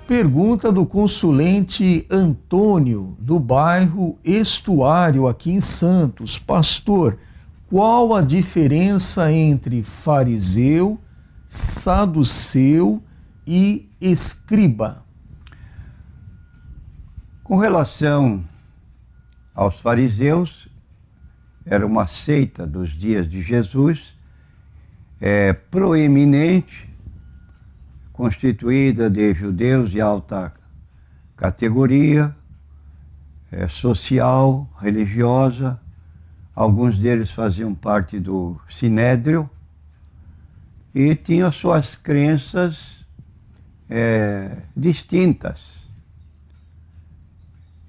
Pergunta do consulente Antônio, do bairro Estuário, aqui em Santos. Pastor, qual a diferença entre fariseu, saduceu e escriba? Com relação aos fariseus, era uma seita dos dias de Jesus, proeminente, constituída de judeus de alta categoria, social, religiosa. Alguns deles faziam parte do Sinédrio e tinham suas crenças distintas.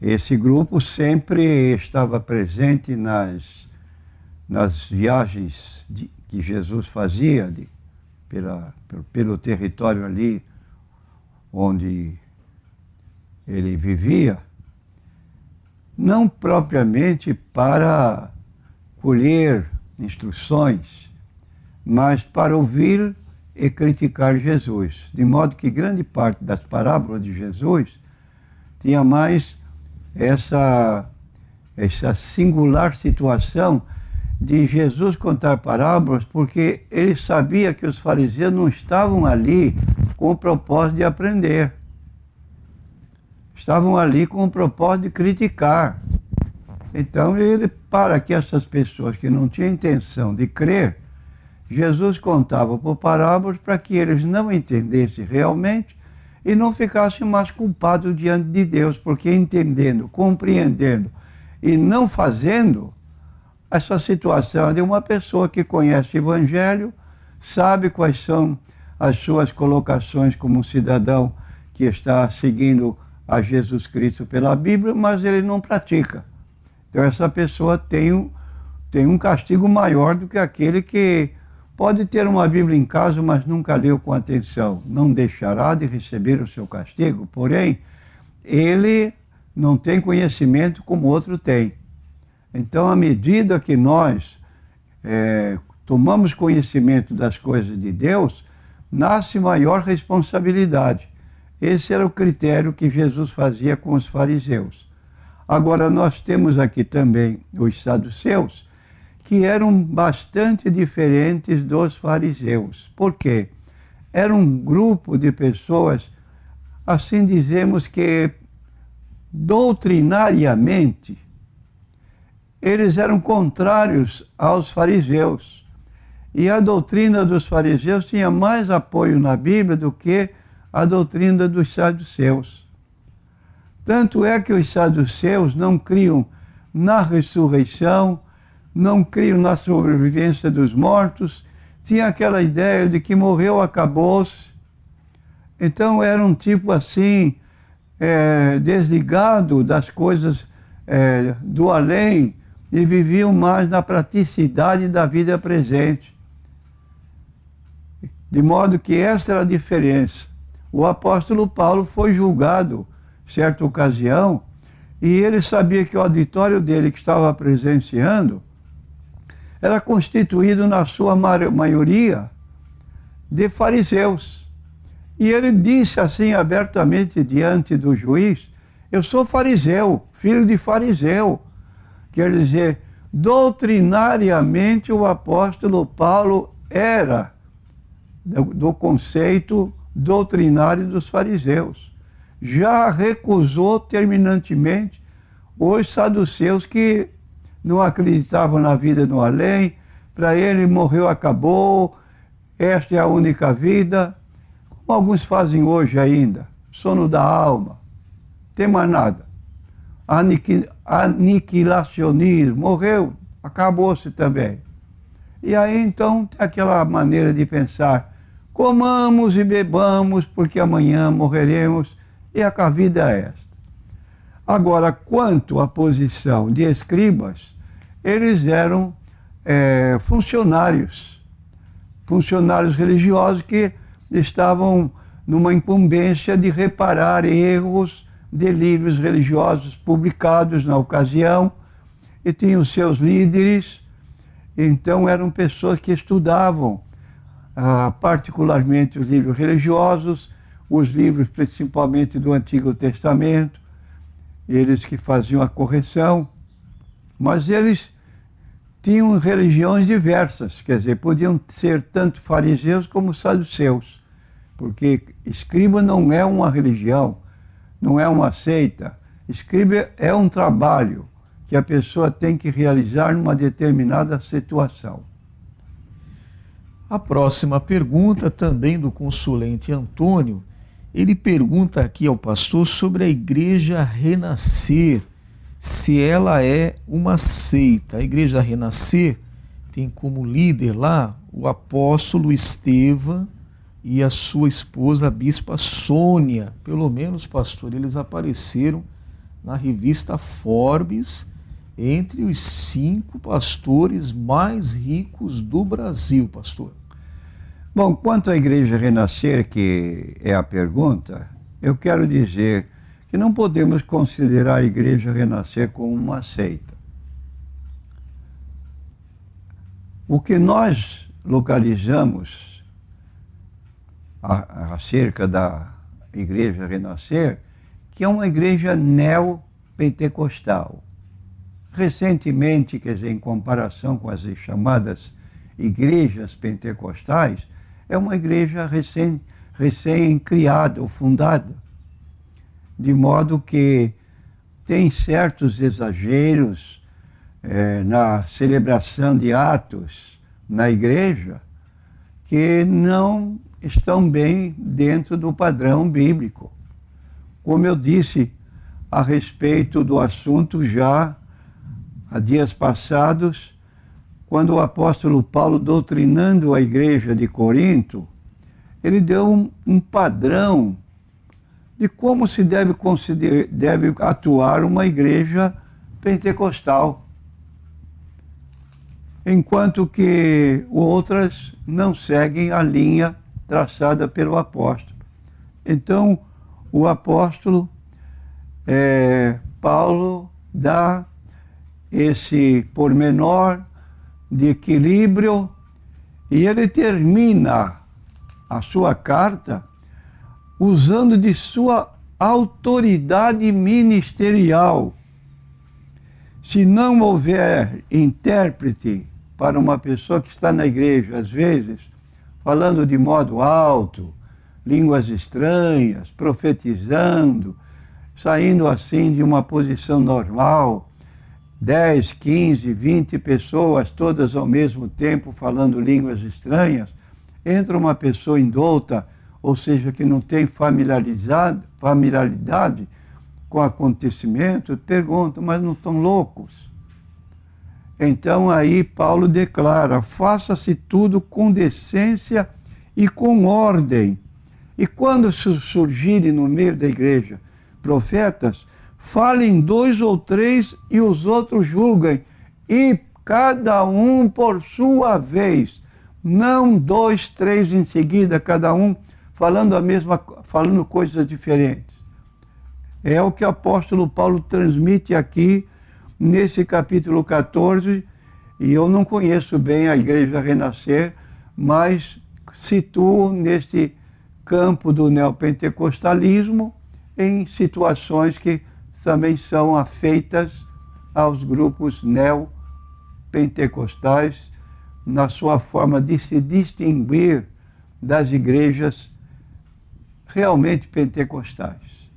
Esse grupo sempre estava presente nas viagens que Jesus fazia pelo território ali onde ele vivia, não propriamente para colher instruções, mas para ouvir e criticar Jesus. De modo que grande parte das parábolas de Jesus tinha mais essa singular situação de Jesus contar parábolas, porque ele sabia que os fariseus não estavam ali com o propósito de aprender. Estavam ali com o propósito de criticar. Então, para que essas pessoas que não tinham intenção de crer, Jesus contava por parábolas para que eles não entendessem realmente e não ficassem mais culpados diante de Deus, porque entendendo, compreendendo e não fazendo, essa situação é de uma pessoa que conhece o Evangelho, sabe quais são as suas colocações como um cidadão que está seguindo a Jesus Cristo pela Bíblia, mas ele não pratica. Então essa pessoa tem um castigo maior do que aquele que pode ter uma Bíblia em casa, mas nunca leu com atenção. Não deixará de receber o seu castigo, porém, ele não tem conhecimento como outro tem. Então, à medida que nós tomamos conhecimento das coisas de Deus, nasce maior responsabilidade. Esse era o critério que Jesus fazia com os fariseus. Agora, nós temos aqui também os saduceus, que eram bastante diferentes dos fariseus. Por quê? Era um grupo de pessoas, assim dizemos que doutrinariamente, eles eram contrários aos fariseus. E a doutrina dos fariseus tinha mais apoio na Bíblia do que a doutrina dos saduceus. Tanto é que os saduceus não criam na ressurreição, não criam na sobrevivência dos mortos, tinha aquela ideia de que morreu, acabou-se. Então era um tipo assim, desligado das coisas do além, e viviam mais na praticidade da vida presente. De modo que essa era a diferença. O apóstolo Paulo foi julgado, certa ocasião, e ele sabia que o auditório dele que estava presenciando era constituído na sua maioria de fariseus. E ele disse assim abertamente diante do juiz: eu sou fariseu, filho de fariseu. Quer dizer, doutrinariamente o apóstolo Paulo era do conceito doutrinário dos fariseus. Já recusou terminantemente os saduceus que não acreditavam na vida no além. Para ele, morreu, acabou, esta é a única vida, como alguns fazem hoje ainda, sono da alma, não tem mais nada. Aniquilacionismo, morreu, acabou-se também. E aí então tem aquela maneira de pensar: comamos e bebamos porque amanhã morreremos, e a vida é esta. Agora, quanto à posição de escribas, eles eram funcionários religiosos que estavam numa incumbência de reparar erros de livros religiosos publicados na ocasião, e tinham seus líderes. Então eram pessoas que estudavam particularmente os livros religiosos, os livros principalmente do Antigo Testamento, eles que faziam a correção, mas eles tinham religiões diversas, quer dizer, podiam ser tanto fariseus como saduceus, porque escriba não é uma religião, não é uma seita. Escriba é um trabalho que a pessoa tem que realizar numa determinada situação. A próxima pergunta, também do consulente Antônio, ele pergunta aqui ao pastor sobre a Igreja Renascer, se ela é uma seita. A Igreja Renascer tem como líder lá o apóstolo Estevão e a sua esposa, a bispa Sônia. Pelo menos, pastor, eles apareceram na revista Forbes entre os 5 pastores mais ricos do Brasil, pastor. Bom, quanto à Igreja Renascer, que é a pergunta, eu quero dizer que não podemos considerar a Igreja Renascer como uma seita. O que nós localizamos acerca da Igreja Renascer, que é uma igreja neopentecostal. Recentemente, quer dizer, em comparação com as chamadas igrejas pentecostais, é uma igreja recém-criada ou fundada, de modo que tem certos exageros na celebração de atos na igreja que não estão bem dentro do padrão bíblico. Como eu disse a respeito do assunto já há dias passados, quando o apóstolo Paulo, doutrinando a igreja de Corinto, ele deu um padrão de como se deve atuar uma igreja pentecostal, enquanto que outras não seguem a linha traçada pelo apóstolo. Então, o apóstolo Paulo dá esse pormenor de equilíbrio, e ele termina a sua carta usando de sua autoridade ministerial. Se não houver intérprete para uma pessoa que está na igreja, às vezes, falando de modo alto, línguas estranhas, profetizando, saindo assim de uma posição normal, 10, 15, 20 pessoas, todas ao mesmo tempo falando línguas estranhas, entra uma pessoa indouta, ou seja, que não tem familiaridade com o acontecimento, pergunta, mas não estão loucos? Então aí Paulo declara, faça-se tudo com decência e com ordem. E quando surgirem no meio da igreja profetas, falem 2 ou 3 e os outros julguem, e cada um por sua vez, não 2, 3 em seguida, cada um falando coisas diferentes. É o que o apóstolo Paulo transmite aqui nesse capítulo 14, e eu não conheço bem a Igreja Renascer, mas situo neste campo do neopentecostalismo em situações que também são afeitas aos grupos neopentecostais na sua forma de se distinguir das igrejas realmente pentecostais.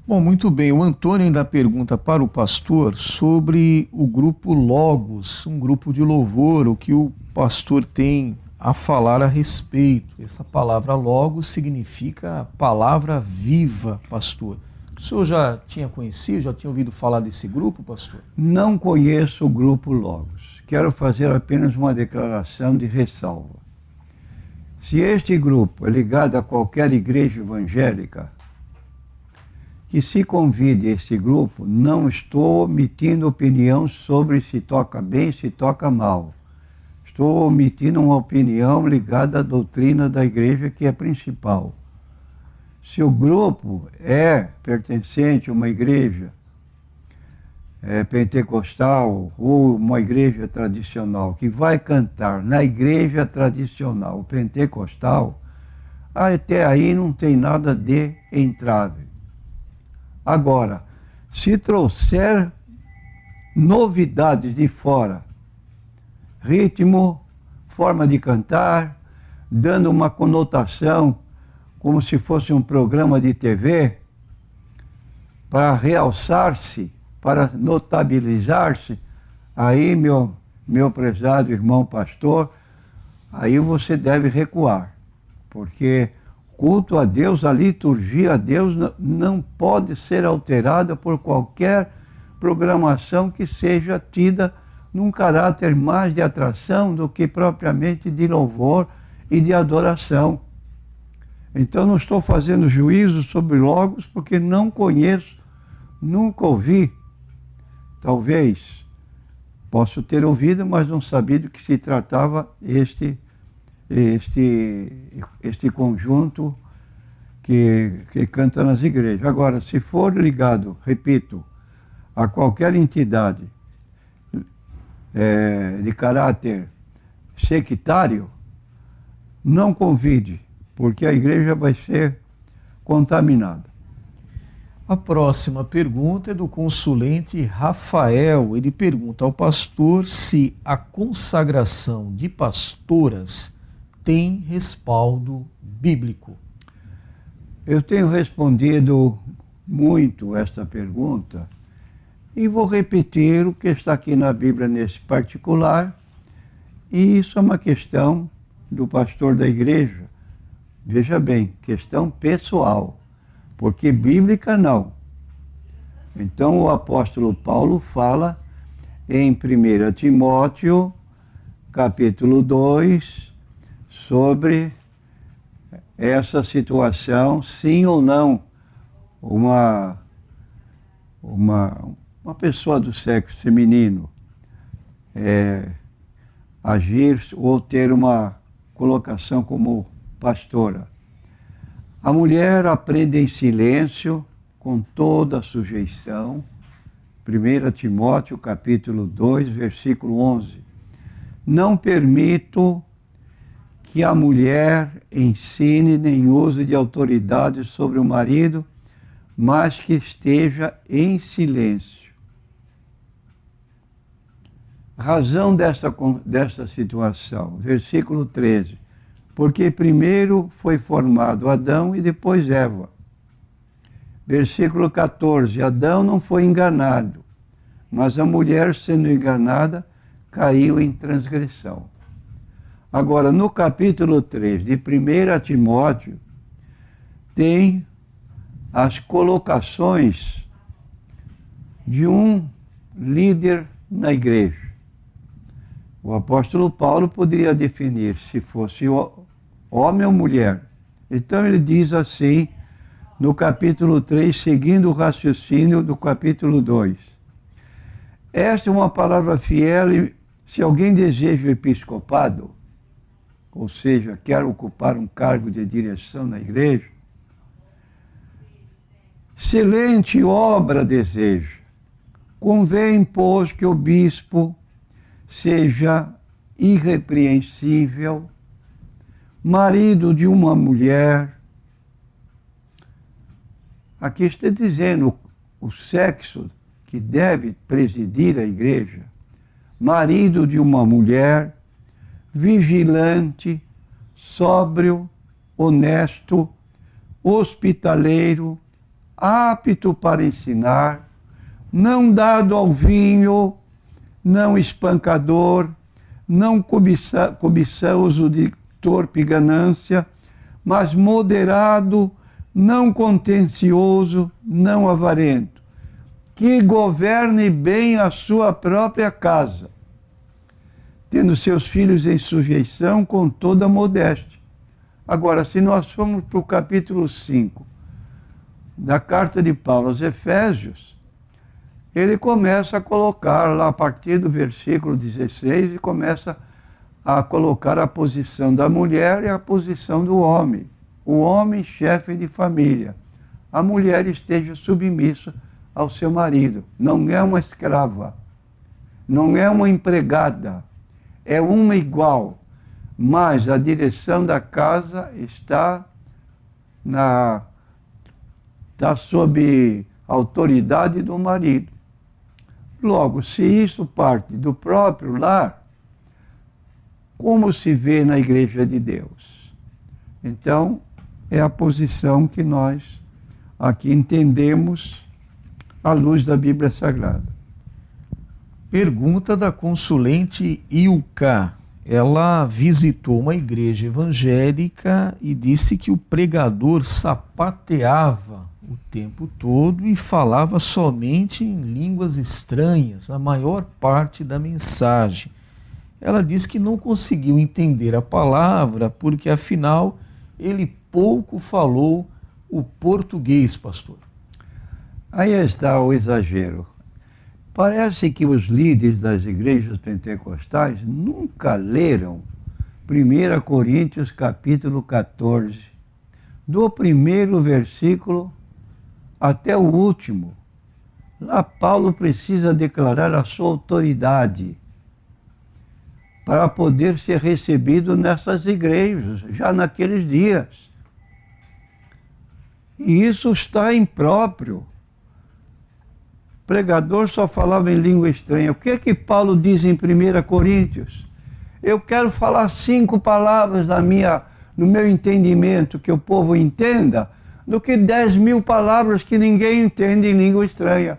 Bom, muito bem. O Antônio ainda pergunta para o pastor sobre o grupo Logos, um grupo de louvor, o que o pastor tem a falar a respeito. Essa palavra Logos significa palavra viva, pastor. O senhor já tinha conhecido, já tinha ouvido falar desse grupo, pastor? Não conheço o grupo Logos. Quero fazer apenas uma declaração de ressalva. Se este grupo é ligado a qualquer igreja evangélica, que se convide este grupo, não estou emitindo opinião sobre se toca bem, se toca mal. Estou emitindo uma opinião ligada à doutrina da igreja, que é principal. Se o grupo é pertencente a uma igreja pentecostal ou uma igreja tradicional que vai cantar na igreja tradicional pentecostal, até aí não tem nada de entrave. Agora, se trouxer novidades de fora, ritmo, forma de cantar, dando uma conotação como se fosse um programa de TV, para realçar-se, para notabilizar-se, aí, meu prezado irmão pastor, aí você deve recuar, porque culto a Deus, a liturgia a Deus não pode ser alterada por qualquer programação que seja tida num caráter mais de atração do que propriamente de louvor e de adoração. Então não estou fazendo juízo sobre Logos porque não conheço, nunca ouvi. Talvez, posso ter ouvido, mas não sabia do que se tratava este conjunto que canta nas igrejas. Agora, se for ligado, repito, a qualquer entidade de caráter sectário, não convide, porque a igreja vai ser contaminada. A próxima pergunta é do consulente Rafael. Ele pergunta ao pastor se a consagração de pastoras tem respaldo bíblico. Eu tenho respondido muito esta pergunta e vou repetir o que está aqui na Bíblia nesse particular. E isso é uma questão do pastor da igreja. Veja bem, questão pessoal, porque bíblica não. Então o apóstolo Paulo fala em 1 Timóteo, capítulo 2, sobre essa situação, sim ou não, uma pessoa do sexo feminino agir ou ter uma colocação como pastora. A mulher aprende em silêncio, com toda a sujeição. 1 Timóteo, capítulo 2, versículo 11. Não permito que a mulher ensine nem use de autoridade sobre o marido, mas que esteja em silêncio. Razão desta situação, versículo 13. Porque primeiro foi formado Adão e depois Eva. Versículo 14. Adão não foi enganado, mas a mulher, sendo enganada, caiu em transgressão. Agora, no capítulo 3 de 1 Timóteo, tem as colocações de um líder na igreja. O apóstolo Paulo poderia definir se fosse homem ou mulher. Então ele diz assim, no capítulo 3, seguindo o raciocínio do capítulo 2. Esta é uma palavra fiel e se alguém deseja o episcopado, ou seja, quer ocupar um cargo de direção na igreja, excelente obra deseja. Convém, pois, que o bispo seja irrepreensível, marido de uma mulher. Aqui está dizendo o sexo que deve presidir a igreja. Marido de uma mulher, vigilante, sóbrio, honesto, hospitaleiro, apto para ensinar, não dado ao vinho, não espancador, não cobiçoso de torpe ganância, mas moderado, não contencioso, não avarento, que governe bem a sua própria casa, tendo seus filhos em sujeição com toda modéstia. Agora, se nós formos para o capítulo 5 da carta de Paulo aos Efésios, ele começa a colocar lá a partir do versículo 16 e começa a colocar a posição da mulher e a posição do homem. O homem chefe de família. A mulher esteja submissa ao seu marido. Não é uma escrava, não é uma empregada, é uma igual. Mas a direção da casa está sob a autoridade do marido. Logo, se isso parte do próprio lar, como se vê na Igreja de Deus? Então, é a posição que nós aqui entendemos à luz da Bíblia Sagrada. Pergunta da consulente Ilka. Ela visitou uma igreja evangélica e disse que o pregador sapateava o tempo todo e falava somente em línguas estranhas, a maior parte da mensagem. Ela disse que não conseguiu entender a palavra porque, afinal, ele pouco falou o português, pastor. Aí está o exagero. Parece que os líderes das igrejas pentecostais nunca leram 1 Coríntios capítulo 14, do primeiro versículo até o último. Lá Paulo precisa declarar a sua autoridade para poder ser recebido nessas igrejas, já naqueles dias. E isso está impróprio. O pregador só falava em língua estranha. O que é que Paulo diz em 1 Coríntios? Eu quero falar 5 palavras no meu entendimento, que o povo entenda, do que 10.000 palavras que ninguém entende em língua estranha.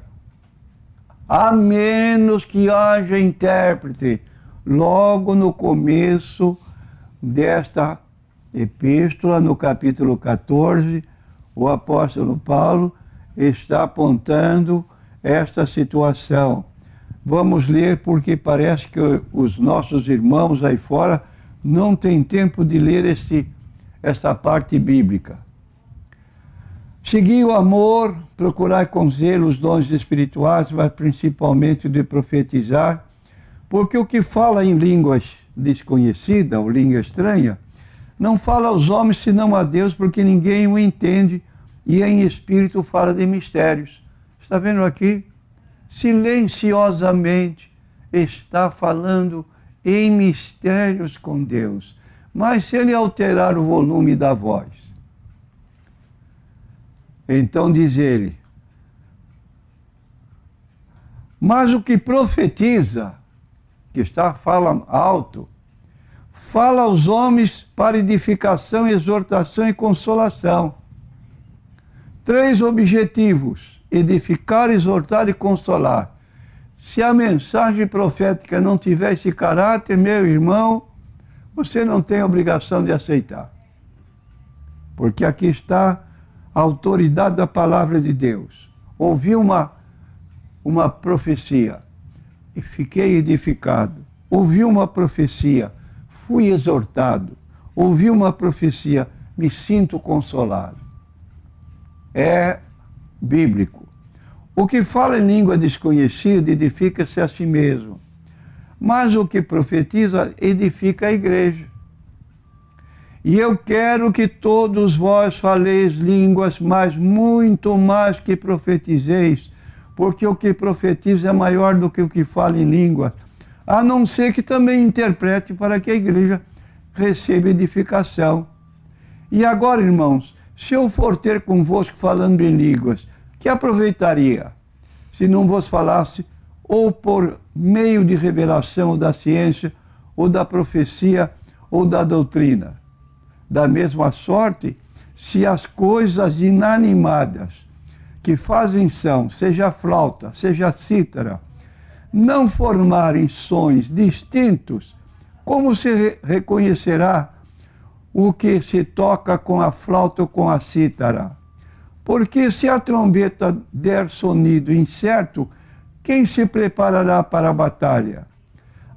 A menos que haja intérprete. Logo no começo desta epístola, no capítulo 14, o apóstolo Paulo está apontando esta situação. Vamos ler, porque parece que os nossos irmãos aí fora não têm tempo de ler esta parte bíblica. Segui o amor, procurai com zelo os dons espirituais, mas principalmente de profetizar, porque o que fala em línguas desconhecidas, ou língua estranha, não fala aos homens senão a Deus, porque ninguém o entende, e em espírito fala de mistérios. Está vendo aqui? Silenciosamente está falando em mistérios com Deus. Mas se ele alterar o volume da voz, então diz ele, mas o que profetiza, fala alto, fala aos homens para edificação, exortação e consolação. 3 objetivos: edificar, exortar e consolar. Se a mensagem profética não tiver esse caráter, meu irmão, você não tem obrigação de aceitar. Porque aqui está a autoridade da palavra de Deus. Ouvi uma profecia e fiquei edificado. Ouvi uma profecia, fui exortado. Ouvi uma profecia, me sinto consolado. É bíblico. O que fala em língua desconhecida edifica-se a si mesmo, mas o que profetiza edifica a igreja. E eu quero que todos vós faleis línguas, mas muito mais que profetizeis, porque o que profetiza é maior do que o que fala em língua, a não ser que também interprete para que a igreja receba edificação. E agora, irmãos, se eu for ter convosco falando em línguas, que aproveitaria se não vos falasse ou por meio de revelação ou da ciência, ou da profecia, ou da doutrina? Da mesma sorte, se as coisas inanimadas que fazem som, seja a flauta, seja a cítara, não formarem sons distintos, como se reconhecerá o que se toca com a flauta ou com a cítara? Porque se a trombeta der sonido incerto, quem se preparará para a batalha?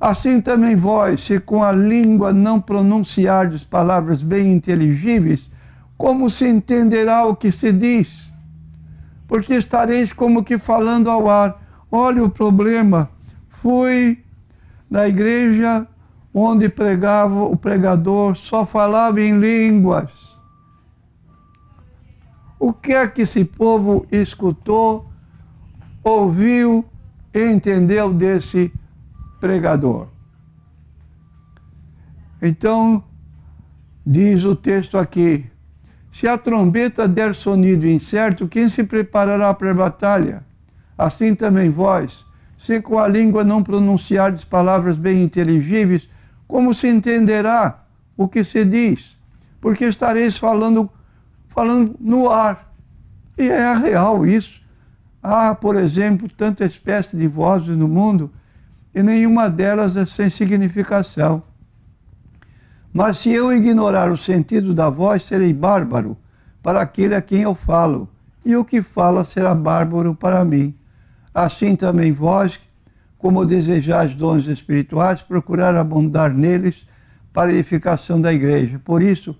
Assim também vós, se com a língua não pronunciardes palavras bem inteligíveis, como se entenderá o que se diz? Porque estareis como que falando ao ar. Olha o problema. Fui na igreja onde pregava o pregador, só falava em línguas. O que é que esse povo escutou? ouviu e entendeu desse pregador. Então, diz o texto aqui, se a trombeta der sonido incerto, quem se preparará para a batalha? Assim também vós, se com a língua não pronunciardes palavras bem inteligíveis, como se entenderá o que se diz? Porque estareis falando no ar. E é real isso. Há, por exemplo, tanta espécie de vozes no mundo, e nenhuma delas é sem significação. Mas se eu ignorar o sentido da voz, serei bárbaro para aquele a quem eu falo, e o que fala será bárbaro para mim. Assim também vós, como desejais dons espirituais, procurar abundar neles para a edificação da igreja. Por isso,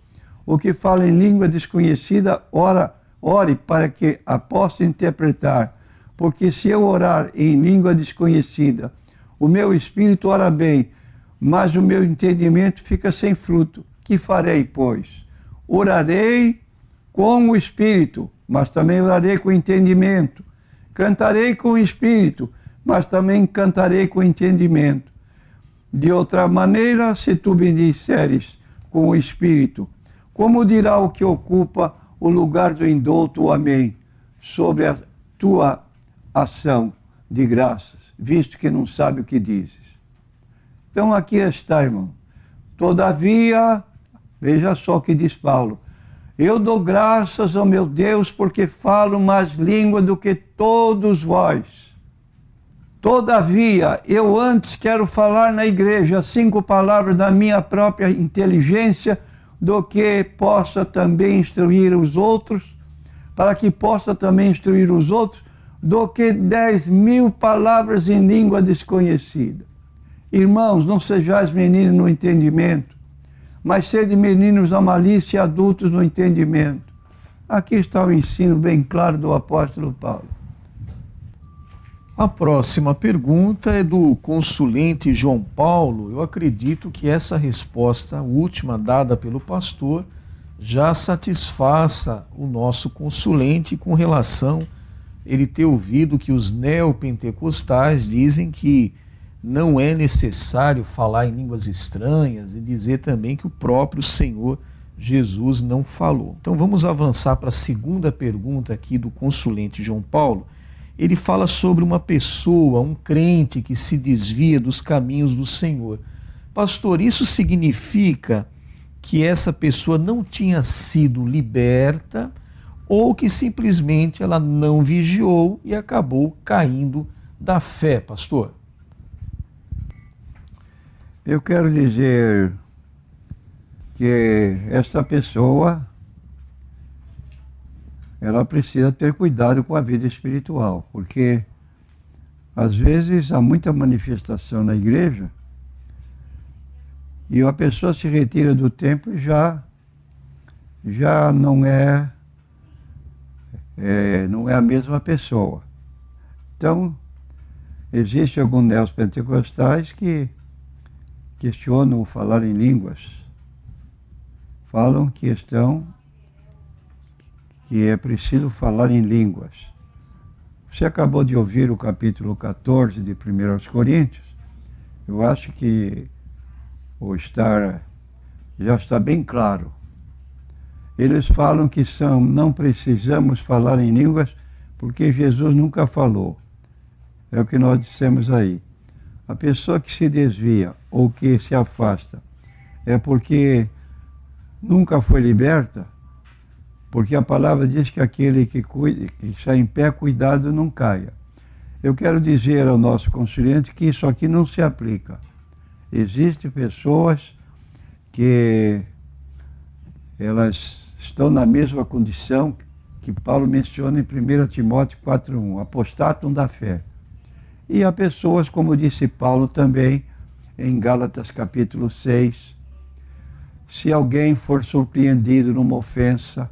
o que fala em língua desconhecida, ore para que a possa interpretar. Porque se eu orar em língua desconhecida, o meu espírito ora bem, mas o meu entendimento fica sem fruto. Que farei, pois? Orarei com o espírito, mas também orarei com o entendimento. Cantarei com o espírito, mas também cantarei com o entendimento. De outra maneira, se tu me disseres com o espírito, como dirá o que ocupa o lugar do indulto o amém, sobre a tua ação de graças, visto que não sabe o que dizes? Então aqui está, irmão. Todavia, veja só o que diz Paulo, eu dou graças ao meu Deus porque falo mais língua do que todos vós. Todavia, eu antes quero falar na igreja 5 palavras da minha própria inteligência do que possa também instruir os outros, para que possa também instruir os outros, do que 10.000 palavras em língua desconhecida. Irmãos, não sejais meninos no entendimento, mas sede meninos na malícia e adultos no entendimento. Aqui está o ensino bem claro do apóstolo Paulo. A próxima pergunta é do consulente João Paulo. Eu acredito que essa resposta última dada pelo pastor já satisfaça o nosso consulente com relação a ele ter ouvido que os neopentecostais dizem que não é necessário falar em línguas estranhas e dizer também que o próprio Senhor Jesus não falou. Então vamos avançar para a segunda pergunta aqui do consulente João Paulo. Ele fala sobre uma pessoa, um crente que se desvia dos caminhos do Senhor. Pastor, isso significa que essa pessoa não tinha sido liberta ou que simplesmente ela não vigiou e acabou caindo da fé, pastor? Eu quero dizer que essa pessoa, ela precisa ter cuidado com a vida espiritual, porque às vezes há muita manifestação na igreja e a pessoa se retira do templo e já não é a mesma pessoa. Então, existem alguns neopentecostais que questionam o falar em línguas. Falam que é preciso falar em línguas. Você acabou de ouvir o capítulo 14 de 1 Coríntios. Eu acho que já está bem claro. Eles falam que não precisamos falar em línguas porque Jesus nunca falou. É o que nós dissemos aí. A pessoa que se desvia ou que se afasta é porque nunca foi liberta, porque a palavra diz que aquele que está em pé, cuidado, não caia. Eu quero dizer ao nosso consulente que isso aqui não se aplica. Existem pessoas que elas estão na mesma condição que Paulo menciona em 1 Timóteo 4:1, apostatam da fé. E há pessoas, como disse Paulo também, em Gálatas capítulo 6, se alguém for surpreendido numa ofensa,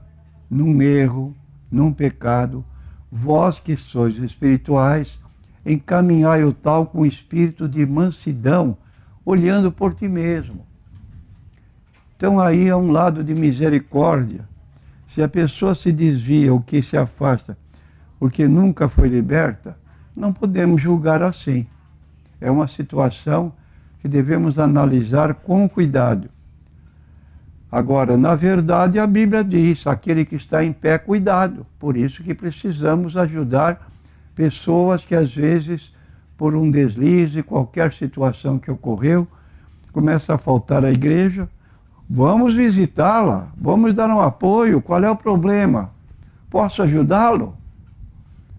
num erro, num pecado, vós que sois espirituais, encaminhai o tal com espírito de mansidão, olhando por ti mesmo. Então aí é um lado de misericórdia. Se a pessoa se desvia ou que se afasta porque nunca foi liberta, não podemos julgar assim. É uma situação que devemos analisar com cuidado. Agora, na verdade, a Bíblia diz, aquele que está em pé, cuidado. Por isso que precisamos ajudar pessoas que, às vezes, por um deslize, qualquer situação que ocorreu, começa a faltar à igreja. Vamos visitá-la, vamos dar um apoio. Qual é o problema? Posso ajudá-lo?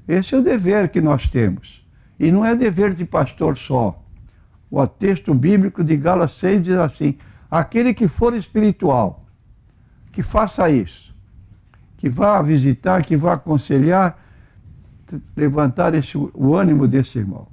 Esse é o dever que nós temos. E não é dever de pastor só. O texto bíblico de Gálatas 6 diz assim, aquele que for espiritual, que faça isso, que vá visitar, que vá aconselhar, levantar o ânimo desse irmão.